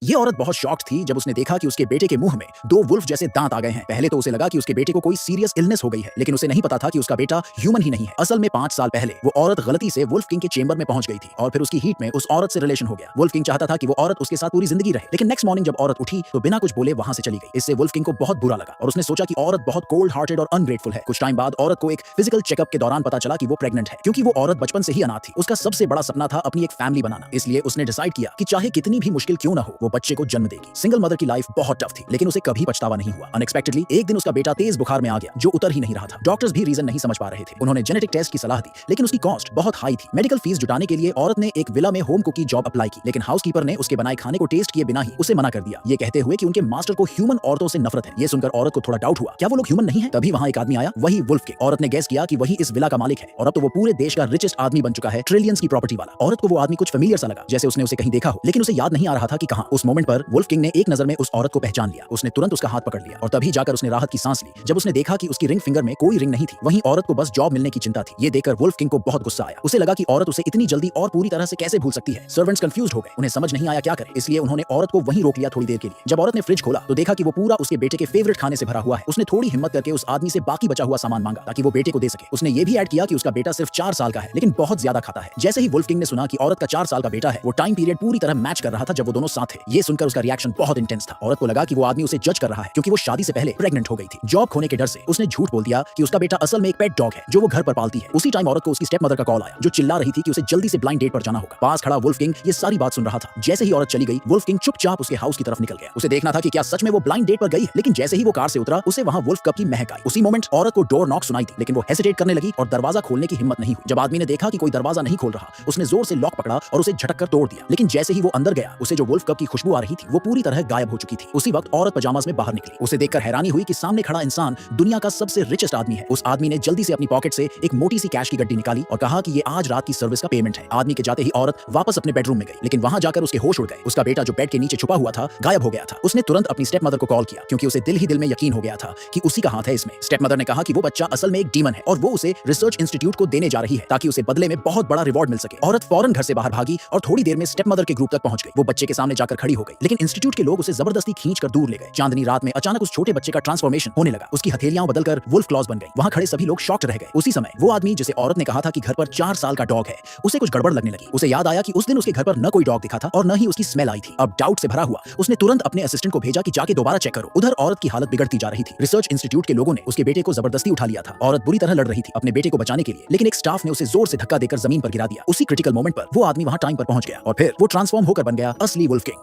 ये औरत बहुत शॉक्ड थी जब उसने देखा कि उसके बेटे के मुंह में दो वुल्फ जैसे दांत आ गए हैं। पहले तो उसे लगा कि उसके बेटे को कोई सीरियस इलनेस हो गई है, लेकिन उसे नहीं पता था कि उसका बेटा ह्यूमन ही नहीं है। असल में 5 साल पहले वो औरत गलती से वुल्फ किंग के चेंबर में पहुंच गई थी और फिर उसकी हीट में उस औरत से रिलेशन हो गया। वुल्फ किंग चाहता था कि वो औरत उसके साथ पूरी जिंदगी रहे, लेकिन नेक्स्ट मॉर्निंग जब औरत उठी तो बिना कुछ बोले वहां से चली गई। इससे वुल्फ किंग को बहुत बुरा लगा और उसने सोचा कि औरत बहुत कोल्ड हार्टेड और अनग्रेटफुल है। कुछ टाइम बाद औरत को एक फिजिकल चेकअप के दौरान पता चला कि वो प्रेग्नेंट है। क्योंकि वो औरत बचपन से ही अनाथ थी, उसका सबसे बड़ा सपना था अपनी एक फैमिली बनाना। इसलिए उसने डिसाइड किया कि चाहे कितनी भी मुश्किल क्यों ना हो, वो बच्चे को जन्म देगी। सिंगल मदर की लाइफ बहुत टफ थी, लेकिन उसे कभी पछतावा नहीं हुआ। अनएक्सपेक्टेडली एक दिन उसका बेटा तेज बुखार में आ गया जो उतर ही नहीं रहा था। डॉक्टर्स भी रीजन नहीं समझ पा रहे थे। उन्होंने जेनेटिक टेस्ट की सलाह दी, लेकिन उसकी कॉस्ट बहुत हाई थी। मेडिकल फीस जुटाने के लिए औरत ने एक विला में होम कुकी जॉब अप्लाई की, लेकिन हाउसकीपर ने उसके बनाए खाने को टेस्ट किए बिना ही उसे मना कर दिया, ये कहते हुए कि उनके मास्टर को ह्यूमन औरतों से नफरत है। ये सुनकर औरत को थोड़ा डाउट हुआ, क्या वो लोग ह्यूमन नहीं है? तभी वहां एक आदमी आया, वही वुल्फ किंग। औरत ने गेस किया कि वही इस विला का मालिक है और अब तो वो पूरे देश का रिचेस्ट आदमी बन चुका है, ट्रिलियंस की प्रॉपर्टी वाला। औरत को वो आदमी कुछ फेमिलियर सा लगा, जैसे उसने उसे कहीं देखा हो, लेकिन उसे याद नहीं आ रहा था कि कहां। उस मोमेंट पर वुल्फ किंग ने एक नजर में उस औरत को पहचान लिया। उसने तुरंत उसका हाथ पकड़ लिया और तभी जाकर उसने राहत की सांस ली जब उसने देखा कि उसकी रिंग फिंगर में कोई रिंग नहीं थी। वहीं औरत को बस जॉब मिलने की चिंता थी। ये देखकर वुल्फ किंग को बहुत गुस्सा आया। उसे लगा कि औरत उसे इतनी जल्दी और पूरी तरह से कैसे भूल सकती है। सर्वेंट्स कंफ्यूज्ड हो गए, उन्हें समझ नहीं आया क्या करें, इसलिए उन्होंने औरत को वहीं रोक लिया थोड़ी देर के लिए। जब औरत ने फ्रिज खोला तो देखा कि वो पूरा उसके बेटे के फेवरेट खाने से भरा हुआ है। उसने थोड़ी हिम्मत करके उस आदमी से बाकी बचा हुआ सामान मांगा ताकि वो बेटे को दे सके। उसने ये भी ऐड किया कि उसका बेटा सिर्फ 4 साल का है, लेकिन बहुत ज्यादा खाता है। जैसे ही वुल्फ किंग ने सुना कि औरत का 4 साल का बेटा है, वो टाइम पीरियड पूरी तरह मैच कर रहा था जब वो दोनों साथ थे। ये सुनकर उसका रिएक्शन बहुत इंटेंस था। औरत को लगा कि वो आदमी उसे जज कर रहा है क्योंकि वो शादी से पहले प्रेग्नेंट हो गई थी। जॉब खोने के डर से उसने झूठ बोल दिया कि उसका बेटा असल में एक पेट डॉग है जो वो घर पर पालती है। उसी टाइम औरत को उसकी स्टेप मदर का कॉल आया जो चिल्ला रही थी कि उसे जल्दी से ब्लाइंड डेट पर जाना होगा। पास खड़ा वुल्फ किंग ये सारी बात सुन रहा था। जैसे ही औरत चली गई, वुल्फ किंग चुपचाप उसके हाउस की तरफ निकल गया। उसे देखना था कि क्या सच में वो ब्लाइंड डेट पर गई है, लेकिन जैसे ही वो कार से उतरा उसे वहां वुल्फ कप की महक आई। उसी मोमेंट औरत को डोर नॉक सुनाई थी, लेकिन वो हेसिटेट करने लगी और दरवाजा खोलने की हिम्मत नहीं हुई। जब आदमी ने देखा कि कोई दरवाजा नहीं खोल रहा, उसने जोर से लॉक पकड़ा और उसे झटक कर तोड़ दिया। लेकिन जैसे ही वो अंदर गया, उसे जो वुल्फ कप की खुशबू आ रही थी वो पूरी तरह गायब हो चुकी थी। उसी वक्त औरत पजामास में बाहर निकली। उसे देखकर हैरानी हुई कि सामने खड़ा इंसान दुनिया का सबसे रिचेस्ट आदमी है। उस आदमी ने जल्दी से अपनी पॉकेट से एक मोटी सी कैश की गड्डी निकाली और कहा कि ये आज रात की सर्विस का पेमेंट है। आदमी के जाते ही औरत वापस अपने बेडरूम में गई, लेकिन वहां जाकर उसके होश उड़ गए। उसका बेटा जो बेड के नीचे छुपा हुआ था गायब हो गया था। उसने तुरंत अपनी स्टेप मदर को कॉल किया क्योंकि उसे दिल ही दिल में यकीन हो गया था कि उसी का हाथ है इसमें। स्टेप मदर ने कहा कि वो बच्चा असल में एक डीमन है और वो उसे रिसर्च इंस्टीट्यूट को देने जा रही है ताकि उसे बदले में बहुत बड़ा रिवॉर्ड मिल सके। औरत फौरन घर से बाहर भागी और थोड़ी देर में स्टेप मदर के ग्रुप तक पहुंच गई। वो बच्चे के सामने जाकर खड़ी हो गई, लेकिन इंस्टीट्यूट के लोग उसे जबरदस्ती खींचकर दूर ले गए। चांदनी रात में अचानक उस छोटे बच्चे का ट्रांसफॉर्मेशन होने लगा। उसकी हथेलियां बदलकर वुल्फ क्लॉज बन गई। वहां खड़े सभी लोग शॉक्ड रह गए। उसी समय वो आदमी जिसे औरत ने कहा था कि घर पर 4 साल का डॉग है, उसे कुछ गड़बड़ लगने लगी। उसे याद आया कि उस दिन उसके घर पर न कोई डॉग दिखा था और न ही उसकी स्मेल आई थी। अब डाउट से भरा हुआ उसने तुरंत अपने असिस्टेंट को भेजा कि जाके दोबारा चेक करो। उधर औरत की हालत बिगड़ती जा रही थी। रिसर्च इंस्टीट्यूट के लोगों ने उसके बेटे को जबरदस्ती उठा लिया था। औरत बुरी तरह लड़ रही थी अपने बेटे को बचाने के लिए, लेकिन एक स्टाफ ने उसे जोर से धक्का देकर जमीन पर गिरा दिया। उसी क्रिटिकल मोमेंट पर वो आदमी वहां टाइम पर पहुंच गया और फिर वो ट्रांसफॉर्म होकर बन गया असली वुल्फ किंग।